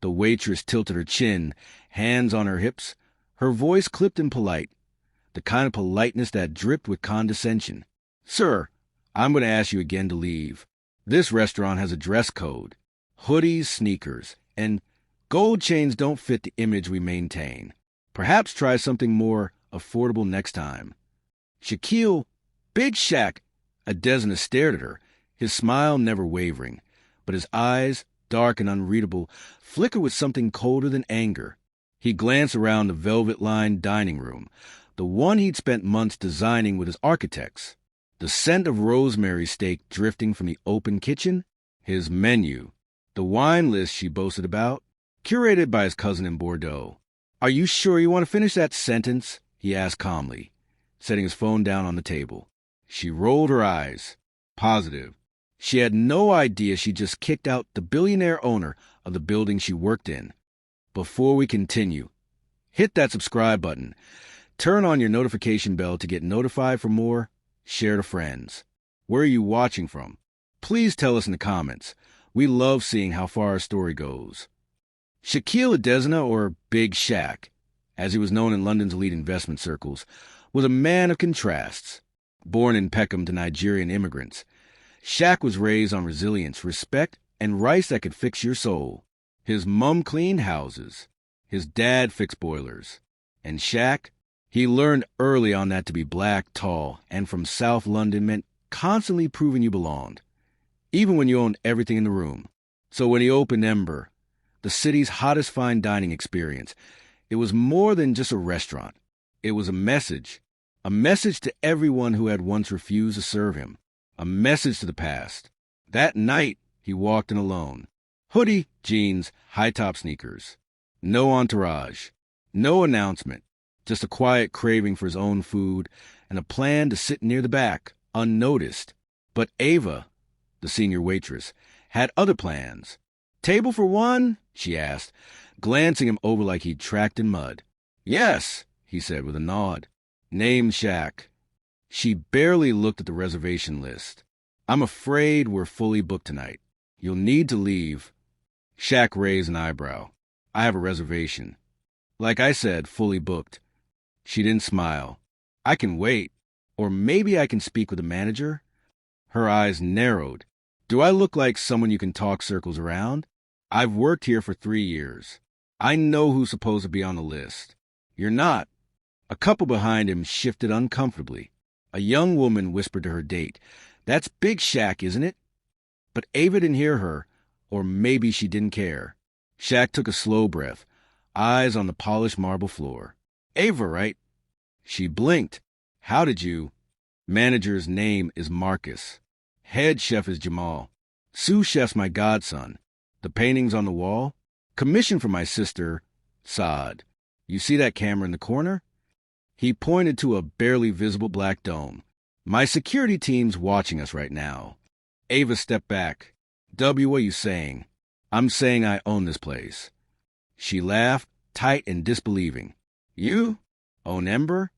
The waitress tilted her chin, hands on her hips, her voice clipped and polite, the kind of politeness that dripped with condescension. "Sir, I'm going to ask you again to leave. This restaurant has a dress code. Hoodies, sneakers, and gold chains don't fit the image we maintain. Perhaps try something more affordable next time." Shaquille, Big Shaq, Adesina stared at her, his smile never wavering, but his eyes, dark and unreadable, flickered with something colder than anger. He glanced around the velvet-lined dining room, the one he'd spent months designing with his architects. The scent of rosemary steak drifting from the open kitchen, his menu, the wine list she boasted about, curated by his cousin in Bordeaux. "Are you sure you want to finish that sentence?" he asked calmly, setting his phone down on the table. She rolled her eyes. Positive. She had no idea she just kicked out the billionaire owner of the building she worked in. Before we continue, hit that subscribe button. Turn on your notification bell to get notified for more. Share to friends. Where are you watching from? Please tell us in the comments. We love seeing how far our story goes. Shaquille Adesina, or Big Shaq, as he was known in London's elite investment circles, was a man of contrasts. Born in Peckham to Nigerian immigrants, Shaq was raised on resilience, respect, and rice that could fix your soul. His mum cleaned houses. His dad fixed boilers. And Shaq, he learned early on that to be black, tall, and from South London meant constantly proving you belonged, even when you owned everything in the room. So when he opened Ember, the city's hottest fine dining experience, it was more than just a restaurant. It was a message to everyone who had once refused to serve him, a message to the past. That night, he walked in alone. Hoodie, jeans, high-top sneakers. No entourage, no announcement, just a quiet craving for his own food and a plan to sit near the back, unnoticed. But Ava, the senior waitress, had other plans. "Table for one?" she asked, glancing him over like he'd tracked in mud. "Yes," he said with a nod. "Name Shaq." She barely looked at the reservation list. "I'm afraid we're fully booked tonight. You'll need to leave." Shaq raised an eyebrow. "I have a reservation." "Like I said, fully booked." She didn't smile. "I can wait. Or maybe I can speak with the manager." Her eyes narrowed. "Do I look like someone you can talk circles around? I've worked here for 3 years. I know who's supposed to be on the list." "You're not." A couple behind him shifted uncomfortably. A young woman whispered to her date, "That's Big Shaq, isn't it?" But Ava didn't hear her, or maybe she didn't care. Shaq took a slow breath, eyes on the polished marble floor. "Ava, right?" She blinked. "How did you—" "Manager's name is Marcus. Head chef is Jamal. Sous chef's my godson. The paintings on the wall? Commissioned for my sister, Saad. You see that camera in the corner?" He pointed to a barely visible black dome. "My security team's watching us right now." Ava stepped back. "W, what are you saying?" "I'm saying I own this place." She laughed, tight and disbelieving. "You? Own Ember?"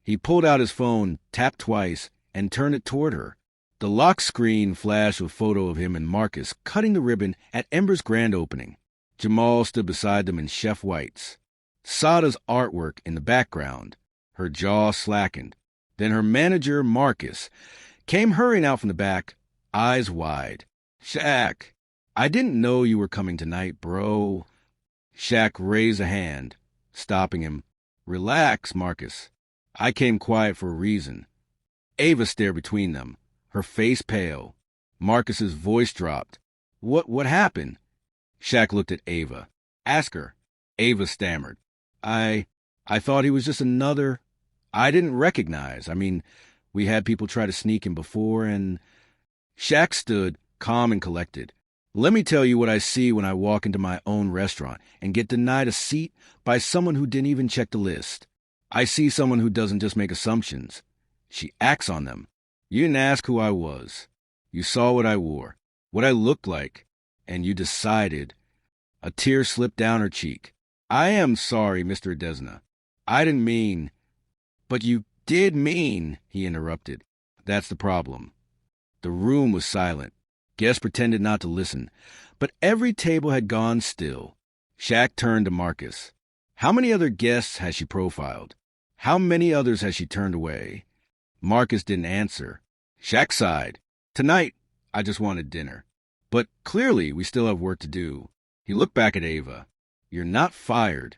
He pulled out his phone, tapped twice, and turned it toward her. The lock screen flashed a photo of him and Marcus cutting the ribbon at Ember's grand opening. Jamal stood beside them in chef whites. Sada's artwork in the background. Her jaw slackened. Then her manager, Marcus, came hurrying out from the back, eyes wide. "Shaq, I didn't know you were coming tonight, bro." Shaq raised a hand, stopping him. "Relax, Marcus. I came quiet for a reason." Ava stared between them, her face pale. Marcus's voice dropped. What happened?" Shaq looked at Ava. "Ask her." Ava stammered. I thought he was just another... I didn't recognize. We had people try to sneak him before, and..." Shaq stood, calm and collected. "Let me tell you what I see when I walk into my own restaurant and get denied a seat by someone who didn't even check the list. I see someone who doesn't just make assumptions. She acts on them. You didn't ask who I was. You saw what I wore, what I looked like, and you decided..." A tear slipped down her cheek. "I am sorry, Mr. Adesina. I didn't mean..." "But you did mean," he interrupted. "That's the problem." The room was silent. Guests pretended not to listen, but every table had gone still. Shaq turned to Marcus. How many other guests has she profiled? How many others has she turned away? Marcus didn't answer. Shaq sighed. Tonight, I just wanted dinner. But clearly, we still have work to do. He looked back at Ava. You're not fired.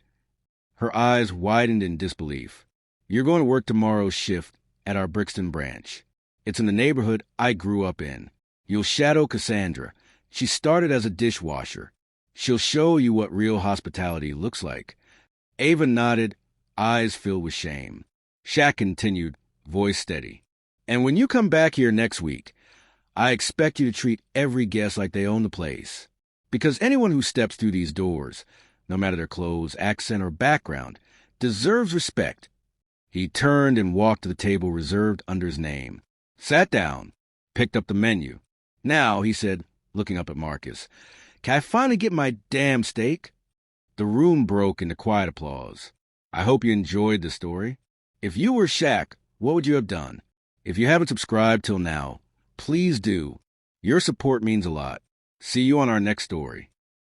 Her eyes widened in disbelief. You're going to work tomorrow's shift at our Brixton branch. It's in the neighborhood I grew up in. You'll shadow Cassandra. She started as a dishwasher. She'll show you what real hospitality looks like. Ava nodded, eyes filled with shame. Shaq continued, voice steady. And when you come back here next week, I expect you to treat every guest like they own the place. Because anyone who steps through these doors, no matter their clothes, accent, or background, deserves respect. He turned and walked to the table reserved under his name, sat down, picked up the menu. Now, he said, looking up at Marcus, can I finally get my damn steak? The room broke into quiet applause. I hope you enjoyed the story. If you were Shaq, what would you have done? If you haven't subscribed till now, please do. Your support means a lot. See you on our next story.